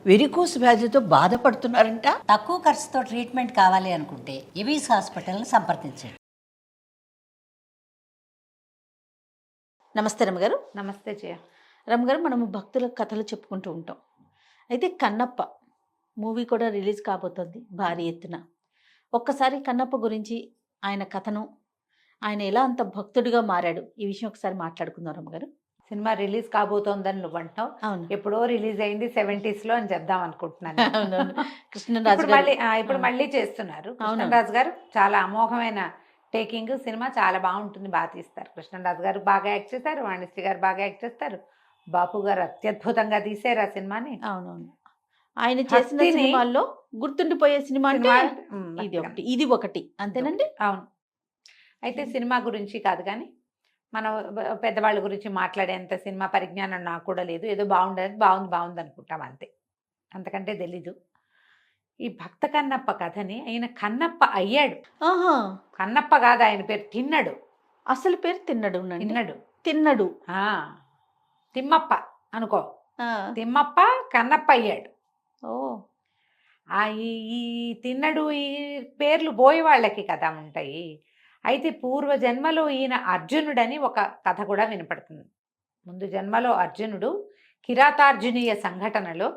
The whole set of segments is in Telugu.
వెరికోస్ వ్యాధితో బాధపడుతున్నారంట. తక్కువ ఖర్చుతో ట్రీట్మెంట్ కావాలి అనుకుంటే ఎవిస్ హాస్పిటల్ని సంప్రదించండి. నమస్తే రమ్మగారు. నమస్తే జయ. రమ్మగారు, మనము భక్తుల కథలు చెప్పుకుంటూ ఉంటాం. అయితే కన్నప్ప మూవీ కూడా రిలీజ్ కాబోతోంది భారీ ఎత్తున. ఒక్కసారి కన్నప్ప గురించి, ఆయన కథను, ఆయన ఎలా అంత భక్తుడిగా మారాడు, ఈ విషయం ఒకసారి మాట్లాడుకుందాం రమ్మగారు. సినిమా రిలీజ్ కాబోతోందని నువ్వు అంటావు. అవును, ఎప్పుడో రిలీజ్ అయింది 70s లో అని చెప్దాం అనుకుంటున్నాను. అవునవును. కృష్ణరాజు ఇప్పుడు మళ్ళీ చేస్తున్నారు. కృష్ణరాజు గారు చాలా అమోఘమైన టేకింగ్. సినిమా చాలా బాగుంటుంది, బాగా తీస్తారు. కృష్ణరాజు గారు బాగా యాక్ట్ చేశారు, వాణిశ్రీ గారు బాగా యాక్ట్ చేస్తారు, బాపు గారు అత్యద్భుతంగా తీశారు ఆ సినిమాని. అవునవును. ఆయన చేసిన సినిమాల్లో గుర్తుండిపోయే సినిమా అంటే ఇది ఒకటి అంతేనండి. అవును. అయితే సినిమా గురించి కాదు కానీ మనం పెద్దవాళ్ళ గురించి మాట్లాడేంత సినిమా పరిజ్ఞానం నాకు కూడా లేదు. ఏదో బాగుంది అనుకుంటాం అంతే, అంతకంటే తెలీదు. ఈ భక్త కన్నప్ప కథని ఆయన కన్నప్ప అయ్యాడు. కన్నప్ప కాదు, ఆయన పేరు తిన్నడు. అసలు పేరు తిన్నడు. తిన్నడు తిమ్మప్ప అనుకో. తిమ్మప్ప కన్నప్ప అయ్యాడు. ఈ తిన్నడు ఈ పేర్లు బోయి వాళ్ళకి కదా ఉంటాయి. అయితే పూర్వ జన్మలో ఈయన అర్జునుడని ఒక కథ కూడా వినపడుతుంది. ముందు జన్మలో అర్జునుడు కిరాతార్జునీయ సంఘటనలో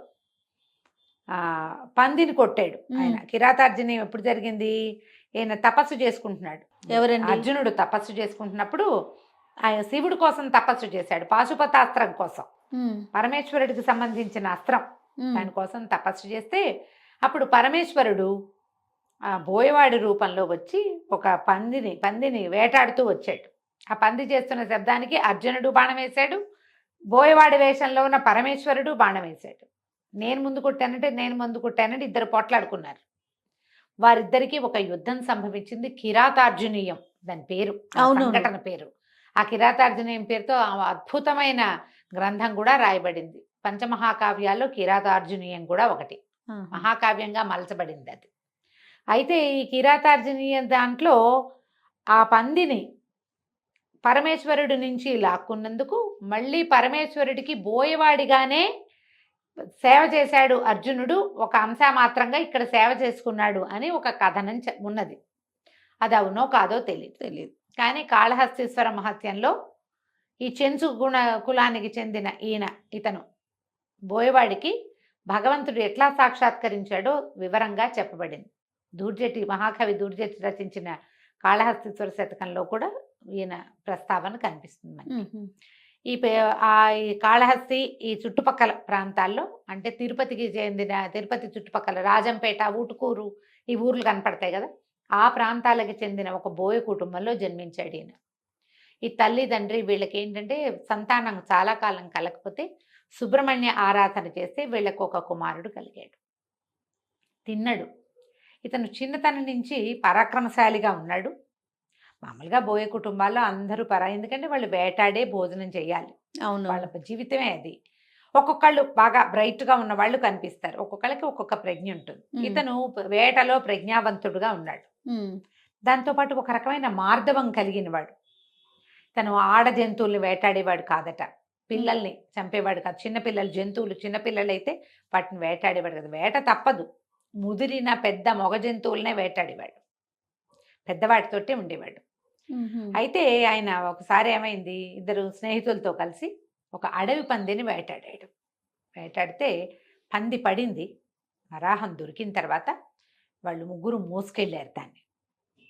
పందిని కొట్టాడు. ఆయన కిరాతార్జునీయం ఎప్పుడు జరిగింది? ఈయన తపస్సు చేసుకుంటున్నాడు. ఎవరండి? అర్జునుడు తపస్సు చేసుకుంటున్నప్పుడు ఆయన శివుడి కోసం తపస్సు చేశాడు, పాశుపతాస్త్రం కోసం, పరమేశ్వరుడికి సంబంధించిన అస్త్రం. దానికోసం తపస్సు చేస్తే అప్పుడు పరమేశ్వరుడు బోయవాడి రూపంలో వచ్చి ఒక పందిని వేటాడుతూ వచ్చాడు. ఆ పంది చేస్తున్న శబ్దానికి అర్జునుడు బాణం వేశాడు, బోయవాడి వేషంలో ఉన్న పరమేశ్వరుడు బాణం వేశాడు. నేను ముందు కొట్టానంటే ఇద్దరు పోట్లాడుకున్నారు. వారిద్దరికీ ఒక యుద్ధం సంభవించింది. కిరాతార్జునీయం దాని పేరు, సంఘటన పేరు. ఆ కిరాతార్జునీయం పేరుతో అద్భుతమైన గ్రంథం కూడా రాయబడింది. పంచమహాకావ్యాల్లో కిరాతార్జునీయం కూడా ఒకటి, మహాకావ్యంగా మలచబడింది అది. అయితే ఈ కిరాతార్జునీయం దాంట్లో ఆ పందిని పరమేశ్వరుడి నుంచి లాక్కున్నందుకు మళ్ళీ పరమేశ్వరుడికి బోయవాడిగానే సేవ చేశాడు అర్జునుడు. ఒక అంశమాత్రంగా ఇక్కడ సేవ చేసుకున్నాడు అని ఒక కథనం ఉన్నది. అది అవునో కాదో తెలియదు. కానీ కాళహస్తీశ్వర మహత్యంలో ఈ చెంచు కులానికి చెందిన ఇతను బోయవాడికి భగవంతుడు ఎట్లా సాక్షాత్కరించాడో వివరంగా చెప్పబడింది. మహాకవి దూర్జటి రచించిన కాళహస్తీశ్వర శతకంలో కూడా ఈయన ప్రస్తావన కనిపిస్తుంది మనకి. ఈ కాళహస్తి ఈ చుట్టుపక్కల ప్రాంతాల్లో, అంటే తిరుపతికి చెందిన, తిరుపతి చుట్టుపక్కల రాజంపేట, ఊటుకూరు, ఈ ఊర్లు కనపడతాయి కదా, ఆ ప్రాంతాలకి చెందిన ఒక బోయ కుటుంబంలో జన్మించాడు ఈయన. ఈ తల్లి తండ్రి వీళ్ళకి ఏంటంటే సంతానం చాలా కాలం కలగకపోతే సుబ్రహ్మణ్య ఆరాధన చేస్తే వీళ్ళకు ఒక కుమారుడు కలిగాడు, తిన్నడు. ఇతను చిన్నతనం నుంచి పరాక్రమశాలిగా ఉన్నాడు. మామూలుగా బోయ కుటుంబాల్లో అందరూ ఎందుకంటే వాళ్ళు వేటాడే భోజనం చేయాలి, వాళ్ళ జీవితమే అది. ఒక్కొక్కళ్ళు బాగా బ్రైట్గా ఉన్న వాళ్ళు కనిపిస్తారు, ఒక్కొక్కళ్ళకి ఒక్కొక్క ప్రజ్ఞ ఉంటుంది. ఇతను వేటలో ప్రజ్ఞావంతుడుగా ఉన్నాడు. దాంతోపాటు ఒక రకమైన మార్దవం కలిగిన వాడు. తను ఆడ జంతువుల్ని వేటాడేవాడు కాదట, పిల్లల్ని చంపేవాడు కాదు. చిన్నపిల్లలు జంతువులు, చిన్నపిల్లలు అయితే వాటిని వేటాడేవాడు కదా. వేట తప్పదు, ముదిరిన పెద్ద మొగ జంతువులనే వేటాడేవాడు, పెద్దవాటితోటే ఉండేవాడు. అయితే ఆయన ఒకసారి ఏమైంది, ఇద్దరు స్నేహితులతో కలిసి ఒక అడవి పందిని వేటాడితే పంది పడింది. వరాహం దొరికిన తర్వాత వాళ్ళు ముగ్గురు మోసుకెళ్ళారు. దాన్ని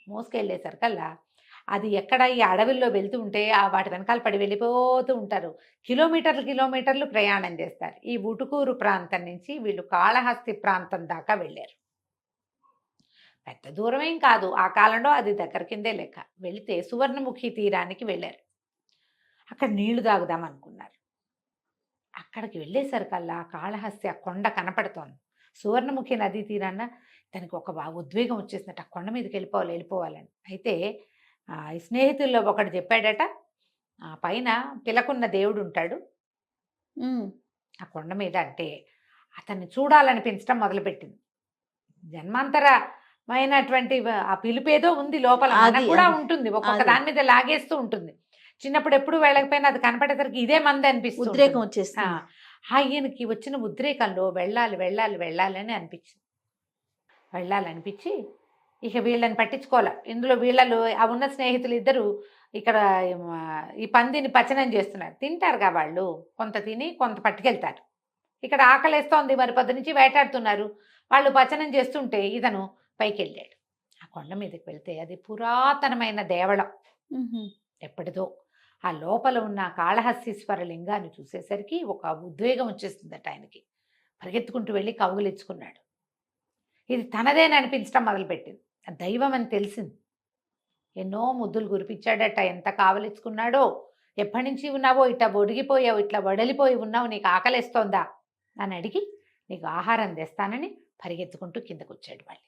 మోసుకెళ్ళేసరికల్లా అది ఎక్కడ ఈ అడవుల్లో వెళ్తూ ఉంటే వాటి వెనకాల పడి వెళ్ళిపోతూ ఉంటారు. కిలోమీటర్లు ప్రయాణం చేస్తారు. ఈ ఊటుకూరు ప్రాంతం నుంచి వీళ్ళు కాళహస్తి ప్రాంతం దాకా వెళ్ళారు. పెద్ద దూరమేం కాదు, ఆ కాలంలో అది దగ్గర కిందే లెక్క. వెళితే సువర్ణముఖి తీరానికి వెళ్ళారు. అక్కడ నీళ్లు తాగుదాం అనుకున్నారు. అక్కడికి వెళ్ళేసరికల్లా కాళహస్తి ఆ కొండ కనపడుతోంది. సువర్ణముఖి నదీ తీరాన తనకి ఒక ఉద్వేగం వచ్చేసినట్టు, ఆ కొండ మీదకి వెళ్ళిపోవాలని. అయితే ఈ స్నేహితుల్లో ఒకడు చెప్పాడట, ఆ పైన పిలకున్న దేవుడు ఉంటాడు ఆ కొండ మీద. అంటే అతన్ని చూడాలనిపించడం మొదలుపెట్టింది. జన్మాంతరమైనటువంటి ఆ పిలుపేదో ఉంది లోపల, కూడా ఉంటుంది, ఒక్కొక్క దాని మీద లాగేస్తూ ఉంటుంది. చిన్నప్పుడు ఎప్పుడు వెళ్ళకపోయినా అది కనపడేసరికి ఇదే మంది అనిపిస్తుంది, ఉద్రేకం వచ్చేస్తుంది. ఆయనకి వచ్చిన ఉద్రేకంలో వెళ్ళాలి వెళ్ళాలి వెళ్ళాలని అనిపించింది. వెళ్ళాలనిపించి ఇక వీళ్ళని పట్టించుకోవాలి. ఇందులో వీళ్ళలో ఆ ఉన్న స్నేహితులు ఇద్దరు ఇక్కడ ఈ పందిని పచనం చేస్తున్నారు. తింటారుగా వాళ్ళు, కొంత తిని కొంత పట్టుకెళ్తారు. ఇక్కడ ఆకలేస్తోంది, మరి పొద్దు నుంచి వేటాడుతున్నారు. వాళ్ళు పచనం చేస్తుంటే ఇతను పైకి వెళ్ళాడు. ఆ కొండ మీదకి వెళ్తే అది పురాతనమైన దేవళం, ఎప్పటిదో. ఆ లోపల ఉన్న కాళహస్తీశ్వర లింగాన్ని చూసేసరికి ఒక ఉద్వేగం వచ్చేస్తుందట ఆయనకి. పరిగెత్తుకుంటూ వెళ్ళి కౌగులించుకున్నాడు. ఇది తనదేని అనిపించడం మొదలుపెట్టింది. దైవం అని తెలిసింది. ఎన్నో ముద్దులు కురిపించాడట. ఎంత కావలించుకున్నాడో. ఎప్పటి నుంచి ఉన్నావో, ఇట్లా ఒడిగిపోయావు, ఇట్లా వడలిపోయి ఉన్నావు, నీకు ఆకలిస్తోందా అని అడిగి నీకు ఆహారం తెస్తానని పరిగెత్తుకుంటూ కిందకు వచ్చాడు. మళ్ళీ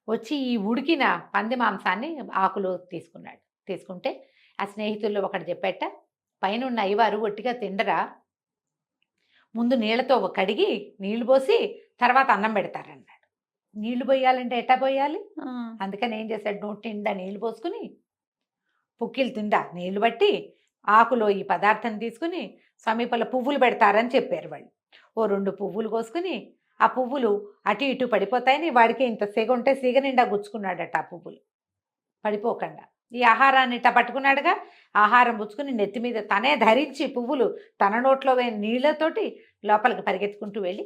వచ్చి ఈ ఉడికిన పంది మాంసాన్ని ఆకులో తీసుకున్నాడు. తీసుకుంటే ఆ స్నేహితుల్లో ఒకటి చెప్పేట, పైన ఉన్న అయ్యవారు ఒట్టిగా తిండరా, ముందు నీళ్లతో కడిగి నీళ్లు పోసి తర్వాత అన్నం పెడతారన్నాడు. నీళ్లు పోయాలంటే ఎట్టా పోయాలి? అందుకని ఏం చేశాడు, నోటి నిండా నీళ్లు పోసుకుని పుక్కిలు తిండా నీళ్లు బట్టి ఆకులో ఈ పదార్థం తీసుకుని సమీపంలో పువ్వులు పెడతారని చెప్పారు వాళ్ళు. ఓ 2 పువ్వులు కోసుకుని ఆ పువ్వులు అటు ఇటు పడిపోతాయని వాడికి ఇంత సిగ ఉంటే సిగ నిండా గుచ్చుకున్నాడట. ఆ పువ్వులు పడిపోకుండా ఈ ఆహారాన్ని ఇట్లా పట్టుకున్నాడుగా. ఆహారం పుచ్చుకుని నెత్తి మీద తనే ధరించి పువ్వులు తన నోట్లో వేని నీళ్లతోటి లోపలికి పరిగెత్తుకుంటూ వెళ్ళి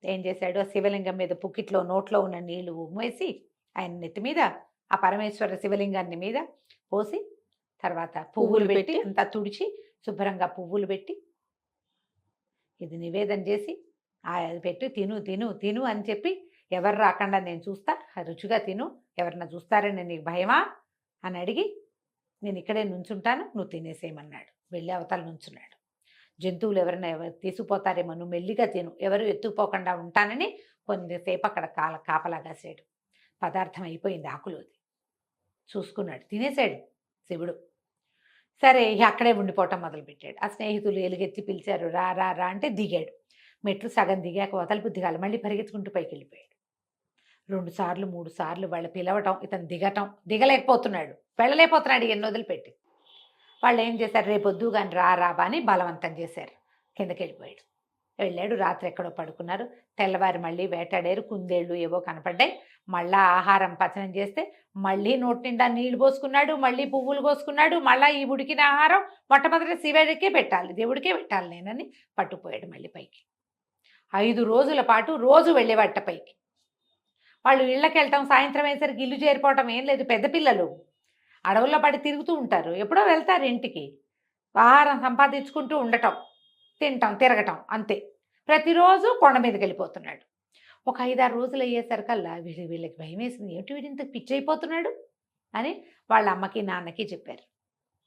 ఏం చేశాడు, ఆ శివలింగం మీద పుక్కిట్లో నోట్లో ఉన్న నీళ్లు ఉమ్మేసి ఆయన నెత్తి మీద ఆ పరమేశ్వర శివలింగాన్ని మీద పోసి తర్వాత పువ్వులు పెట్టి అంతా తుడిచి శుభ్రంగా పువ్వులు పెట్టి ఇది నివేదన చేసి అది పెట్టి తిను తిను తిను అని చెప్పి, ఎవరు రాకుండా నేను చూస్తా, రుచిగా తిను, ఎవరన్నా చూస్తారని నీకు భయమా అని అడిగి, నేను ఇక్కడే నుంచుంటాను, నువ్వు తినేసేయమన్నాడు. వెళ్ళి అవతల నుంచున్నాడు. జంతువులు ఎవరైనా తీసుకుపోతారేమో, నువ్వు మెల్లిగా తిను, ఎవరు ఎత్తుకుపోకుండా ఉంటానని కొద్దిసేపు అక్కడ కాపలా కాసాడు. పదార్థం అయిపోయింది ఆకులోది. చూసుకున్నాడు, తినేసాడు శివుడు. సరే అక్కడే ఉండిపోవటం మొదలుపెట్టాడు. ఆ స్నేహితులు ఎలుగెత్తి పిలిచారు, రా రా రా అంటే దిగాడు. మెట్లు సగం దిగాక వదలుపు దిగాలి, మళ్ళీ పరిగెత్తుకుంటూ పైకి వెళ్ళిపోయాడు. 2 సార్లు 3 సార్లు వాళ్ళు పిలవటం, ఇతను దిగలేకపోతున్నాడు, వెళ్ళలేకపోతున్నాడు ఎన్ని వదిలిపెట్టి. వాళ్ళు ఏం చేశారు, రేపొద్దు కానీ రాబా అని బలవంతం చేశారు. కిందకి వెళ్ళిపోయాడు. వెళ్ళాడు. రాత్రి ఎక్కడో పడుకున్నారు. తెల్లవారి మళ్ళీ వేటాడారు. కుందేళ్ళు ఏవో కనపడ్డాయి. మళ్ళా ఆహారం పచనం చేస్తే మళ్ళీ నోటి నిండా నీళ్లు పోసుకున్నాడు, మళ్ళీ పువ్వులు కోసుకున్నాడు. మళ్ళీ ఈ ఉడికిన ఆహారం మొట్టమొదటి శివుడికే పెట్టాలి, దేవుడికే పెట్టాలి నేనని పట్టుకుపోయాడు మళ్ళీ పైకి. 5 రోజుల పాటు రోజు వెళ్ళేవాట పైకి. వాళ్ళు ఇళ్ళకి వెళ్ళటం, సాయంత్రం అయ్యేసరికి ఇల్లు చేరిపోవటం ఏం లేదు. పెద్ద పిల్లలు అడవుల్లో పడి తిరుగుతూ ఉంటారు, ఎప్పుడో వెళ్తారు ఇంటికి. ఆహారం సంపాదించుకుంటూ ఉండటం, తినటం, తిరగటం అంతే. ప్రతిరోజు కొండ మీదకి వెళ్ళిపోతున్నాడు. ఒక 5-6 రోజులు అయ్యేసరికల్లా వీళ్ళకి భయం వేసింది, ఏమిటి వీడు ఇంత పిచ్చి అయిపోతున్నాడు అని వాళ్ళ అమ్మకి నాన్నకి చెప్పారు.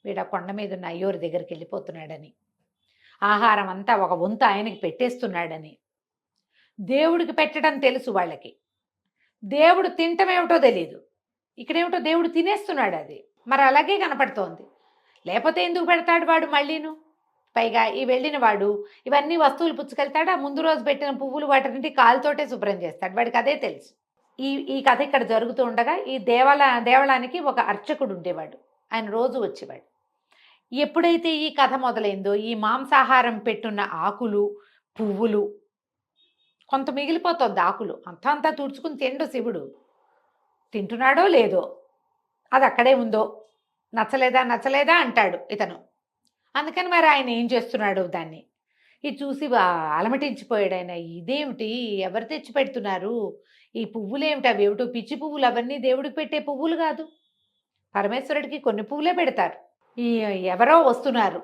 వీడ కొండ మీద ఉన్న అయ్యోరి దగ్గరికి వెళ్ళిపోతున్నాడని, ఆహారం అంతా ఒక వంతు ఆయనకి పెట్టేస్తున్నాడని. దేవుడికి పెట్టడం తెలుసు వాళ్ళకి, దేవుడు తినటం ఏమిటో తెలియదు. ఇక్కడేమిటో దేవుడు తినేస్తున్నాడు అది. మరి అలాగే కనపడుతోంది. లేకపోతే ఎందుకు పెడతాడు వాడు మళ్ళీను? పైగా ఈ వెళ్ళిన వాడు ఇవన్నీ వస్తువులు పుచ్చుకెళ్తాడు. ఆ ముందు రోజు పెట్టిన పువ్వులు వాటిని కాలుతోటే శుభ్రం చేస్తాడు. వాడికి అదే తెలుసు. ఈ కథ ఇక్కడ జరుగుతూ ఉండగా ఈ దేవళానికి ఒక అర్చకుడు ఉండేవాడు. ఆయన రోజు వచ్చేవాడు. ఎప్పుడైతే ఈ కథ మొదలైందో, ఈ మాంసాహారం పెట్టున్న ఆకులు పువ్వులు కొంత మిగిలిపోతుంది. ఆకులు అంతా తుడుచుకుని తిండు శివుడు. తింటున్నాడో లేదో, అది అక్కడే ఉందో, నచ్చలేదా అంటాడు ఇతను. అందుకని మరి ఆయన ఏం చేస్తున్నాడు దాన్ని ఇది చూసి అలమటించిపోయాడు ఆయన. ఇదేమిటి, ఎవరు తెచ్చి పెడుతున్నారు ఈ పువ్వులేమిటి, అవి ఏమిటో పిచ్చి పువ్వులు, అవన్నీ దేవుడికి పెట్టే పువ్వులు కాదు, పరమేశ్వరుడికి కొన్ని పువ్వులే పెడతారు. ఎవరో వస్తున్నారు,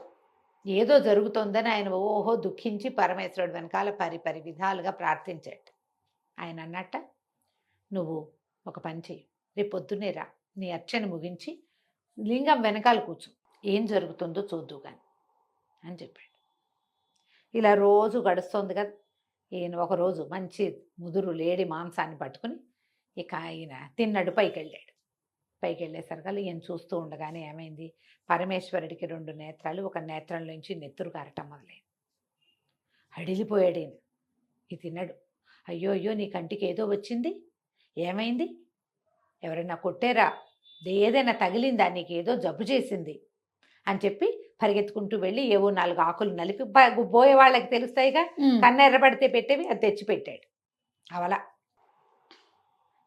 ఏదో జరుగుతోందని ఆయన ఓహో దుఃఖించి పరమేశ్వరుడు వెనకాల పరి విధాలుగా ప్రార్థించాడు. ఆయన అన్నట్ట, నువ్వు ఒక పని చెయ్యి, రేపు పొద్దున్నే రా, నీ అర్చన ముగించి లింగం వెనకాల కూర్చో, ఏం జరుగుతుందో చూద్దు కానీ అని చెప్పాడు. ఇలా రోజు గడుస్తోంది కదా. ఈయన ఒకరోజు మంచి ముదురు లేడి మాంసాన్ని పట్టుకుని ఇక ఆయన తిన్నాడు. పైకి వెళ్ళేసరికి ఈయన చూస్తూ ఉండగానే ఏమైంది, పరమేశ్వరుడికి 2 నేత్రాలు, ఒక నేత్రంలోంచి నెత్తురు కారటం మొదలైంది. అడిలిపోయాడు ఈయన. ఇది తిన్నాడు. అయ్యో నీ కంటికి ఏదో వచ్చింది, ఏమైంది, ఎవరైనా కొట్టారా, ఏదైనా తగిలిందా, నీకు ఏదో జబ్బు చేసింది అని చెప్పి పరిగెత్తుకుంటూ వెళ్ళి ఏవో 4 ఆకులు నలిపి పోయే వాళ్ళకి తెలుస్తాయిగా, కన్ను ఎర్రబడితే పెట్టేవి, అది తెచ్చి పెట్టాడు. అవలా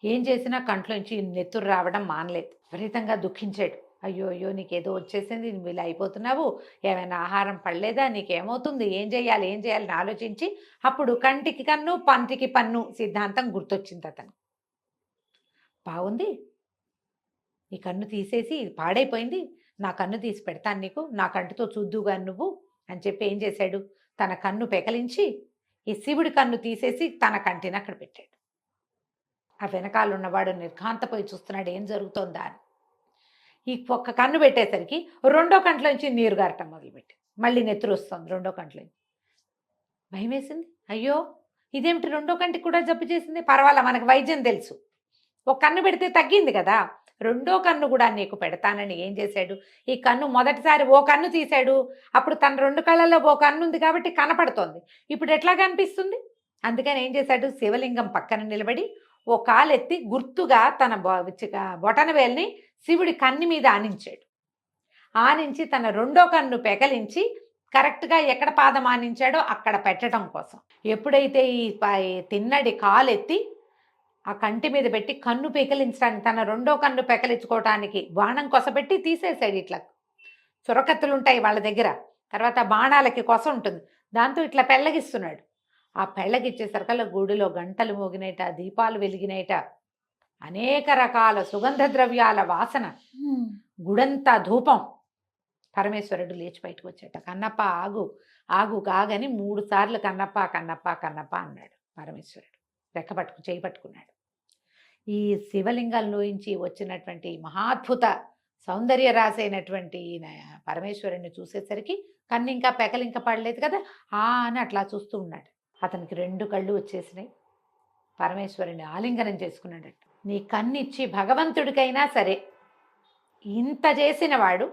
ఏం చేసినా కంట్లోంచి నెత్తురు రావడం మానలేదు. విపరీతంగా దుఃఖించాడు. అయ్యో అయ్యో నీకేదో వచ్చేసింది, నువ్వు ఇలా అయిపోతున్నావు, ఏమైనా ఆహారం పడలేదా, నీకేమవుతుంది, ఏం చేయాలి అని ఆలోచించి అప్పుడు కంటికి కన్ను పంటికి పన్ను సిద్ధాంతం గుర్తొచ్చింది అతను. బాగుంది, ఈ కన్ను తీసేసి ఇది పాడైపోయింది, నా కన్ను తీసి పెడతాను నీకు, నా కంటితో చూద్దుగా నువ్వు అని చెప్పి ఏం చేశాడు, తన కన్ను పెకలించి ఈ శివుడి కన్ను తీసేసి తన కంటిని అక్కడ పెట్టాడు. ఆ వెనకాల ఉన్నవాడు నిర్ఘాంతపోయి చూస్తున్నాడు ఏం జరుగుతోందా అని. ఈ ఒక్క కన్ను పెట్టేసరికి రెండో కంట్లోంచి నీరు గారటం మొదలుపెట్టి మళ్ళీ నెత్తురు వస్తుంది రెండో కంట్లోంచి. భయం వేసింది. అయ్యో ఇదేమిటి రెండో కంటికి కూడా జబ్బు చేసింది, పర్వాలా మనకు వైద్యం తెలుసు, ఒక కన్ను పెడితే తగ్గింది కదా, రెండో కన్ను కూడా నీకు పెడతానని ఏం చేశాడు, ఈ కన్ను మొదటిసారి ఓ కన్ను తీశాడు, అప్పుడు తన 2 కళ్ళల్లో ఓ కన్ను ఉంది కాబట్టి కనపడుతోంది, ఇప్పుడు ఎట్లా కనిపిస్తుంది, అందుకని ఏం చేశాడు, శివలింగం పక్కన నిలబడి ఓ కాలెత్తి గుర్తుగా తన బొటన వేలిని శివుడి కన్ను మీద ఆనించాడు. ఆనించి తన రెండో కన్ను పెకలించి కరెక్ట్గా ఎక్కడ పాదం ఆనించాడో అక్కడ పెట్టడం కోసం ఎప్పుడైతే ఈ తిన్నడి కాలెత్తి ఆ కంటి మీద పెట్టి కన్ను పెకలించడానికి, తన రెండో కన్ను పెకలించుకోవటానికి బాణం కొసపెట్టి తీసేసాడు. ఇట్లా చురకత్తులు ఉంటాయి వాళ్ళ దగ్గర, తర్వాత బాణాలకి కొస ఉంటుంది, దాంతో ఇట్లా పెళ్ళగిస్తున్నాడు. ఆ పెళ్ళగిచ్చేసరికల్లా గుడిలో గంటలు మోగినట, దీపాలు వెలిగినట, అనేక రకాల సుగంధ ద్రవ్యాల వాసన, గుడంతా ధూపం. పరమేశ్వరుడు లేచి బయటకు వచ్చాట. కన్నప్ప ఆగు ఆగు కాగని 3 సార్లు కన్నప్ప కన్నప్ప కన్నప్ప అన్నాడు పరమేశ్వరుడు. చేయి పట్టుకున్నాడు. ఈ శివలింగంలోంచి వచ్చినటువంటి మహాద్భుత సౌందర్య రాసైనటువంటి పరమేశ్వరుడిని చూసేసరికి కన్ను ఇంకా పెకలింక పడలేదు కదా, అని అట్లా చూస్తూ ఉన్నాడు. అతనికి 2 కళ్ళు వచ్చేసినాయి. పరమేశ్వరుని ఆలింగనం చేసుకున్నాడట. నీ కన్నిచ్చి భగవంతుడికైనా సరే ఇంత చేసిన వాడు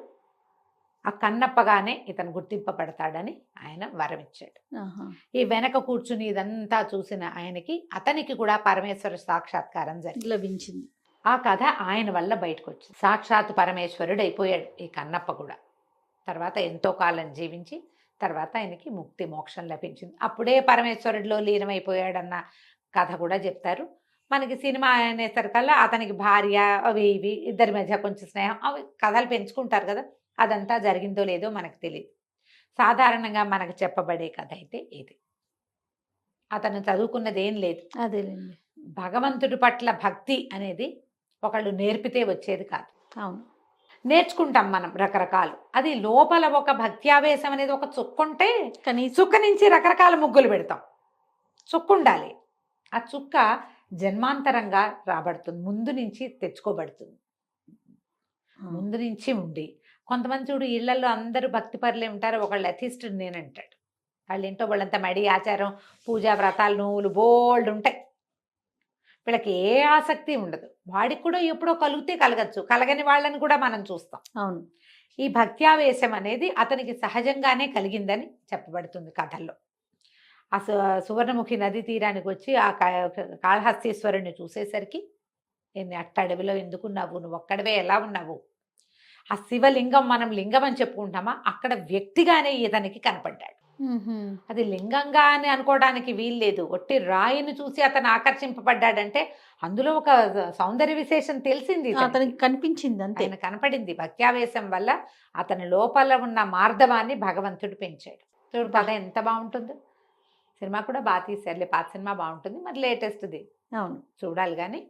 ఆ కన్నప్పగానే ఇతను గుర్తింపబడతాడని ఆయన వరమిచ్చాడు. ఈ వెనక కూర్చుని ఇదంతా చూసిన అతనికి కూడా పరమేశ్వర సాక్షాత్కారం లభించింది. ఆ కథ ఆయన వల్ల బయటకు వచ్చింది. సాక్షాత్ పరమేశ్వరుడు అయిపోయాడు ఈ కన్నప్ప కూడా. తర్వాత ఎంతో కాలం జీవించి తర్వాత ఆయనకి ముక్తి మోక్షం లభించింది. అప్పుడే పరమేశ్వరుడిలో లీనమైపోయాడన్న కథ కూడా చెప్తారు. మనకి సినిమా అనేసరికల్లా అతనికి భార్య అవి ఇవి ఇద్దరి మధ్య కొంచెం స్నేహం అవి కథలు పెంచుకుంటారు కదా, అదంతా జరిగిందో లేదో మనకు తెలియదు. సాధారణంగా మనకు చెప్పబడే కథ అయితే ఇది. అతను చదువుకున్నది ఏం లేదు. అదేలేండి. భగవంతుడి పట్ల భక్తి అనేది ఒకళ్ళు నేర్పితే వచ్చేది కాదు. అవును, నేర్చుకుంటాం మనం రకరకాలు. అది లోపల ఒక భక్త్యావేశం అనేది ఒక చుక్కుంటే చుక్క నుంచి రకరకాల ముగ్గులు పెడతాం. చుక్క ఉండాలి. ఆ చుక్క జన్మాంతరంగా రాబడుతుంది, ముందు నుంచి తెచ్చుకోబడుతుంది. ముందు నుంచి ఉండి కొంతమంది చూడు ఇళ్లలో అందరూ భక్తి పరులే ఉంటారు, ఒకళ్ళు అథిస్ట్ నేనంటాడు. వాళ్ళ ఇంట్లో వాళ్ళంతా మడి ఆచారం పూజా వ్రతాలు నువ్వులు బోల్డ్ ఉంటాయి. వీళ్ళకి ఏ ఆసక్తి ఉండదు. వాడికి కూడా ఎప్పుడో కలిగితే కలగచ్చు, కలగని వాళ్ళని కూడా మనం చూస్తాం. అవును, ఈ భక్త్యావేశం అనేది అతనికి సహజంగానే కలిగిందని చెప్పబడుతుంది కథల్లో. ఆ సువర్ణముఖి నది తీరానికి వచ్చి ఆ కాళహస్తీశ్వరుని చూసేసరికి అట్టడవిలో ఎందుకున్నావు, నువ్వు ఒక్కడవే ఎలా ఉన్నావు, ఆ శివలింగం మనం లింగం అని చెప్పుకుంటామా, అక్కడ వ్యక్తిగానే ఇతనికి కనపడ్డాడు. అది లింగంగా అని అనుకోవడానికి వీల్లేదు. ఒట్టి రాయిని చూసి అతను ఆకర్షింపబడ్డాడంటే అందులో ఒక సౌందర్య విశేషం తెలిసింది, అతనికి కనిపించింది, అంతే. ఆయన కనపడింది. భక్త్యావేశం వల్ల అతని లోపల ఉన్న మార్ధవాన్ని భగవంతుడు పెంచాడు. చూడు కథ ఎంత బాగుంటుందో. సినిమా కూడా బాగా తీశారులే, పాత సినిమా బాగుంటుంది, మరి లేటెస్ట్ది అవును చూడాలి. కానీ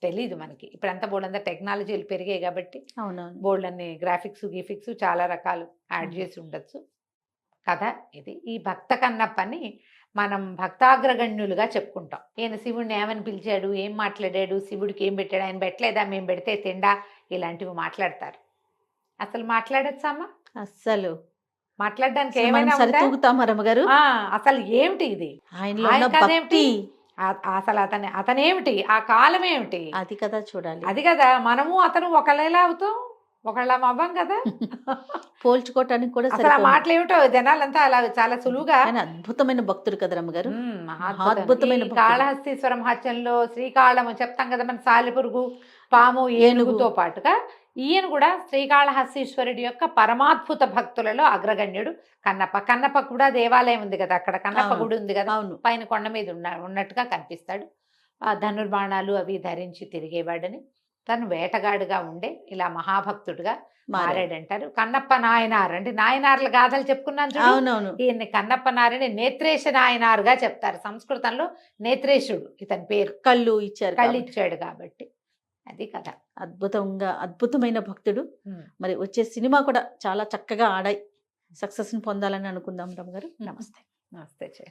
తెలీదు మనకి ఇప్పుడంతా బోల్డంతా టెక్నాలజీలు పెరిగాయి కాబట్టి అవునవును, బోల్డన్ని గ్రాఫిక్స్ గిఫిక్స్ చాలా రకాలు యాడ్ చేసి ఉండొచ్చు. కథ ఇది. ఈ భక్త కన్నప్పని మనం భక్తాగ్రగణ్యులుగా చెప్పుకుంటాం. ఈయన శివుడిని ఏమని పిలిచాడు, ఏం మాట్లాడాడు, శివుడికి ఏం పెట్టాడు, ఆయన పెట్టలేదా, మేము పెడితే తిండా, ఇలాంటివి మాట్లాడతారు. అసలు మాట్లాడచ్చమ్మా? అస్సలు మాట్లాడడానికి ఏమైనా గారు అసలు ఏమిటి ఇది, ఆయనటి అసలు అతనేమిటి, ఆ కాలం ఏమిటి, అది కదా చూడాలి. అది కదా మనము అతను ఒకళ్ళేలా అవుతాం, ఒకళ్ళ అవ్వం కదా. పోల్చుకోవటానికి కూడా అసలు ఆ మాటలు ఏమిటో జనాలంతా అలా చాలా సులువుగా. అద్భుతమైన భక్తుడు కదా రమ్మగారు, అద్భుతమైన. కాళహస్తీశ్వర మహత్యంలో శ్రీకాళము చెప్తాం కదా, మన సాలిపురుగు పాము ఏనుగుతో పాటుగా ఈయన కూడా శ్రీకాళహస్తీశ్వరుడి యొక్క పరమాద్భుత భక్తులలో అగ్రగణ్యుడు కన్నప్ప. కన్నప్ప కూడా దేవాలయం ఉంది కదా, అక్కడ కన్నప్ప అవును. గుడి ఉంది కదా, అవును. పైన కొండ మీద ఉన్నట్టుగా కనిపిస్తాడు. ఆ ధనుర్బాణాలు అవి ధరించి తిరిగేవాడని, తను వేటగాడుగా ఉండే ఇలా మహాభక్తుడుగా మారాడంటారు. కన్నప్ప నాయనార్ అంటే నాయనార్ల గాథలు చెప్పుకున్నాను చూడు, అవునవును. ఈయన్ని కన్నప్ప నారని నేత్రేశ నాయనార్గా చెప్తారు. సంస్కృతంలో నేత్రేశుడు ఇతని పేరు, కళ్ళు ఇచ్చారు కళ్ళు కాబట్టి. ఇచ్చాడు కాబట్టి. అది కథ. అద్భుతమైన భక్తుడు. మరి వచ్చే సినిమా కూడా చాలా చక్కగా ఆడాయి, సక్సెస్ని పొందాలని అనుకుందాం రమ్మ గారు. నమస్తే. నమస్తే.